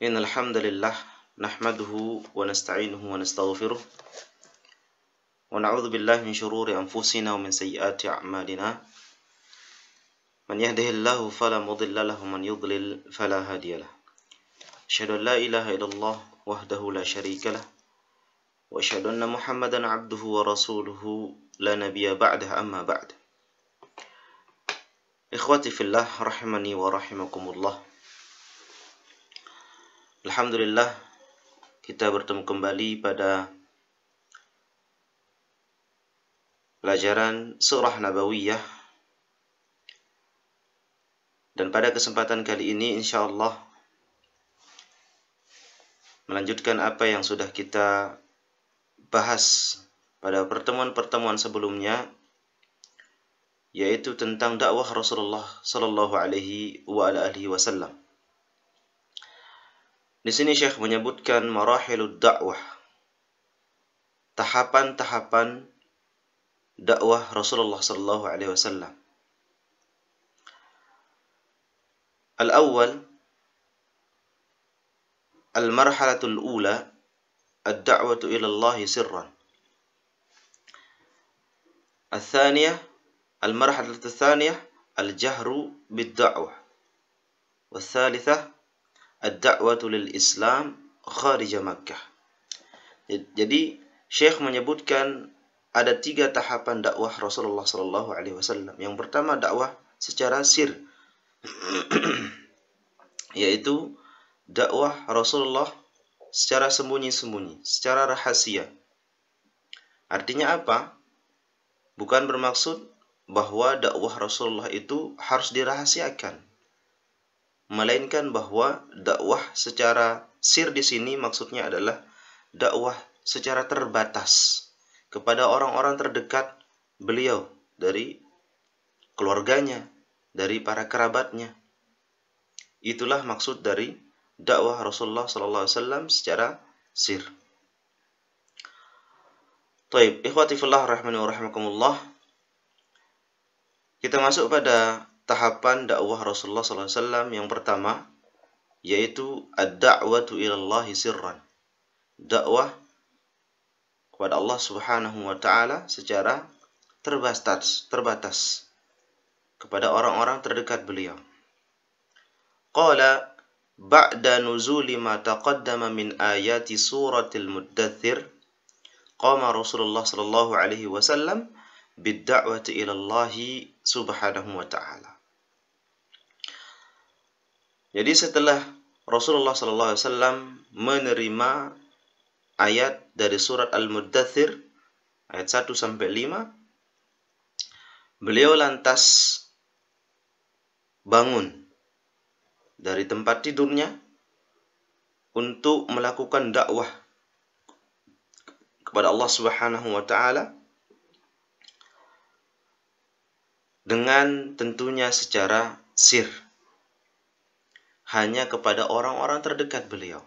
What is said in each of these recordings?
Innal hamdalillah nahmaduhu wa nasta'inuhu wa nastaghfiruh wa na'udzu billahi min shururi anfusina wa min sayyiati a'malina. Man yahdihillahu fala mudilla lahu wa man yudlil fala hadiyalah. Asyhadu an la ilaha illallah wahdahu la syarika lah wa asyhadu anna Muhammadan 'abduhu wa rasuluhu la nabiyya ba'dahu amma ba'd. Ikhwati fillah rahimani wa rahimakumullah. Alhamdulillah, kita bertemu kembali pada pelajaran surah Nabawiyah. Dan pada kesempatan kali ini insyaallah melanjutkan apa yang sudah kita bahas pada pertemuan-pertemuan sebelumnya, yaitu tentang dakwah Rasulullah sallallahu alaihi wa ala alihi wasallam. Di sini Syekh menyebutkan marahilud dakwah, tahapan-tahapan dakwah Rasulullah sallallahu alaihi wasallam. Al-awwal, al-marhalatul ula, ad-da'watu ila Allah sirran. Al-thaniyah, al-marhalatul thaniyah, al-jahru bid-da'wah. Wal-thalithah, ad-da'watu lil Islam kharija Makkah. Jadi Syekh menyebutkan ada 3 tahapan dakwah Rasulullah sallallahu alaihi wasallam. Yang pertama dakwah secara sir, yaitu dakwah Rasulullah secara sembunyi-sembunyi, secara rahasia. Artinya apa? Bukan bermaksud bahwa dakwah Rasulullah itu harus dirahasiakan, melainkan bahwa dakwah secara sir di sini maksudnya adalah dakwah secara terbatas kepada orang-orang terdekat beliau, dari keluarganya, dari para kerabatnya. Itulah maksud dari dakwah Rasulullah sallallahu alaihi wasallam secara sir. Taib, ikhwati fillah rahimani wa rahimakumullah. Kita masuk pada tahapan dakwah Rasulullah sallallahu alaihi wasallam yang pertama, yaitu ad-da'watu ila Allah sirran. Dakwah kepada Allah Subhanahu wa taala secara terbatas kepada orang-orang terdekat beliau. Qala ba'da nuzuli ma taqaddama min ayati suratil muddathir qama Rasulullah sallallahu alaihi wasallam bid-da'wati ila Allah Subhanahu wa ta'ala. Jadi setelah Rasulullah sallallahu alaihi wasallam menerima ayat dari surat Al-Muddathir ayat 1 sampai 5, beliau lantas bangun dari tempat tidurnya untuk melakukan dakwah kepada Allah Subhanahu wa taala, dengan tentunya secara sir, hanya kepada orang-orang terdekat beliau.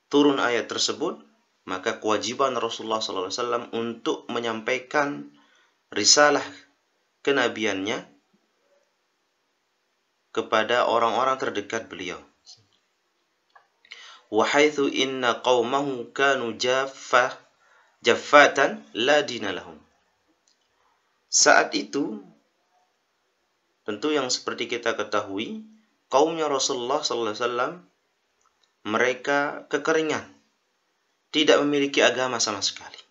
Turun ayat tersebut, maka kewajiban Rasulullah SAW untuk menyampaikan risalah kenabiannya kepada orang-orang terdekat beliau. Wa haitsu inna qaumahu kanu jaffatan la dina lahum. Saat itu, tentu yang seperti kita ketahui, kaumnya Rasulullah SAW mereka kekeringan, tidak memiliki agama sama sekali.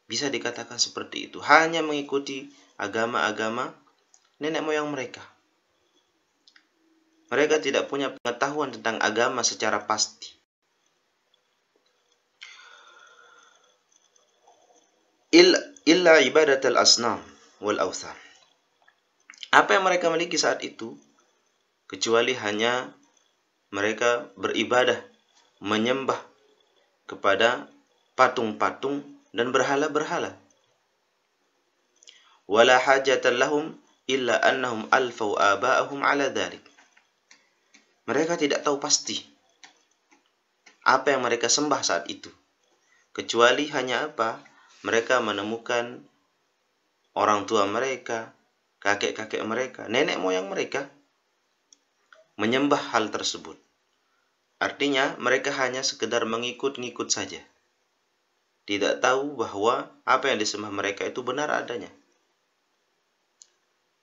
Bisa dikatakan seperti itu, hanya mengikuti agama-agama nenek moyang mereka. Mereka tidak punya pengetahuan tentang agama secara pasti. Illa ibadatul asnam wal awthan. Apa yang mereka miliki saat itu? Kecuali hanya mereka beribadah, menyembah kepada patung-patung dan berhala-berhala. Wala hajatan lahum illa annahum alfau aba'ahum ala dhalik. Mereka tidak tahu pasti apa yang mereka sembah saat itu, kecuali hanya apa? Mereka menemukan orang tua mereka, kakek-kakek mereka, nenek moyang mereka menyembah hal tersebut. Artinya mereka hanya sekedar mengikut-ngikut saja. Tidak tahu bahwa apa yang disembah mereka itu benar adanya.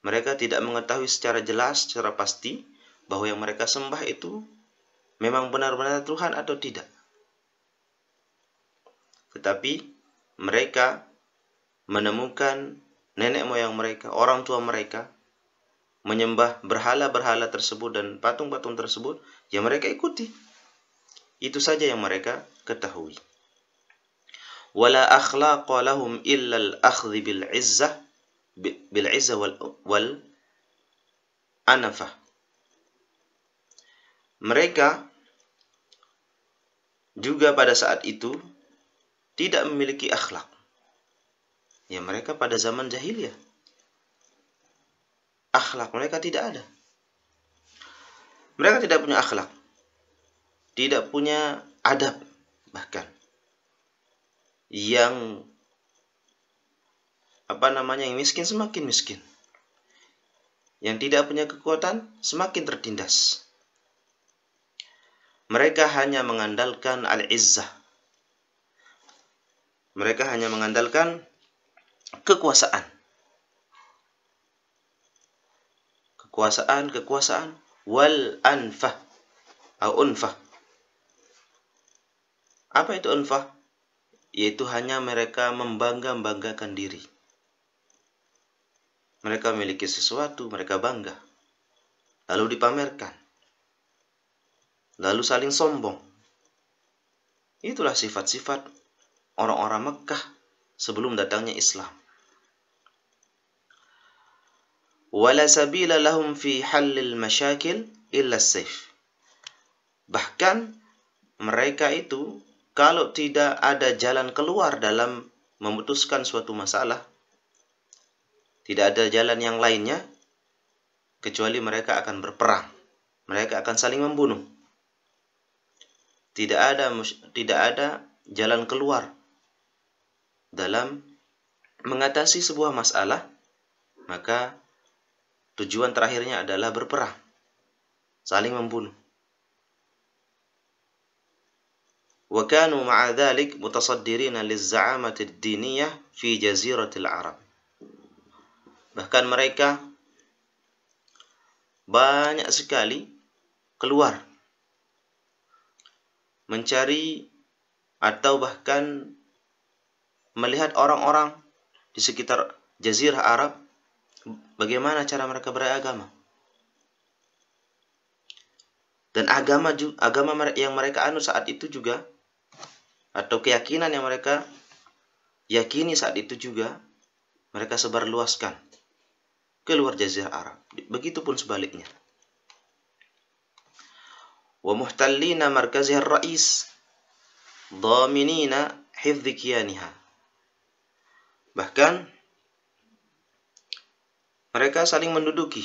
Mereka tidak mengetahui secara jelas, secara pasti, bahwa yang mereka sembah itu memang benar-benar Tuhan atau tidak. Tetapi mereka menemukan nenek moyang mereka, orang tua mereka, menyembah berhala-berhala tersebut dan patung-patung tersebut, yang mereka ikuti. Itu saja yang mereka ketahui. Wala akhlaqa lahum illa al-akhdhi bil izzah wal anafah. Mereka juga pada saat itu tidak memiliki akhlak. Ya, mereka pada zaman jahiliyah, akhlak mereka tidak ada. Mereka tidak punya akhlak, tidak punya adab, bahkan yang yang miskin semakin miskin, yang tidak punya kekuatan semakin tertindas. Mereka hanya mengandalkan al-izzah. Mereka hanya mengandalkan kekuasaan. Kekuasaan wal anfah atau unfah. Apa itu unfah? Yaitu hanya mereka membangga-banggakan diri. Mereka memiliki sesuatu, mereka bangga, lalu dipamerkan, lalu saling sombong. Itulah sifat-sifat orang-orang Mekkah sebelum datangnya Islam. Wala sabila lahum fi halil masyakil illa as-sayf. Bahkan mereka itu kalau tidak ada jalan keluar dalam memutuskan suatu masalah, tidak ada jalan yang lainnya kecuali mereka akan berperang. Mereka akan saling membunuh. Tidak ada jalan keluar dalam mengatasi sebuah masalah, maka tujuan terakhirnya adalah berperang, saling membunuh. Wa kanu ma'a dzalik mutasaddirina liz-za'amati ad-diniyah fi jaziratil Arab. Bahkan mereka banyak sekali keluar mencari atau bahkan melihat orang-orang di sekitar Jazirah Arab, bagaimana cara mereka beragama. Dan agama yang mereka anut saat itu juga, atau keyakinan yang mereka yakini saat itu juga, mereka sebarluaskan ke luar Jazirah Arab. Begitupun sebaliknya. Wa muhtallina markaziha ar-ra'is dhaminina hifdhi kiyaniha. Bahkan mereka saling menduduki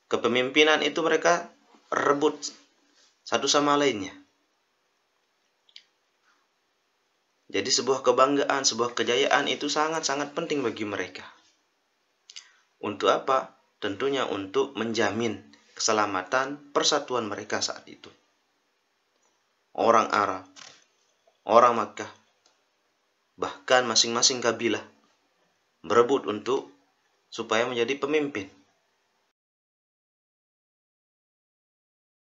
kepemimpinan itu, mereka rebut satu sama lainnya. Jadi sebuah kebanggaan, sebuah kejayaan itu sangat-sangat penting bagi mereka. Untuk apa? Tentunya untuk menjamin keselamatan persatuan mereka saat itu. Orang Arab, orang Makkah, bahkan masing-masing kabilah berebut untuk supaya menjadi pemimpin.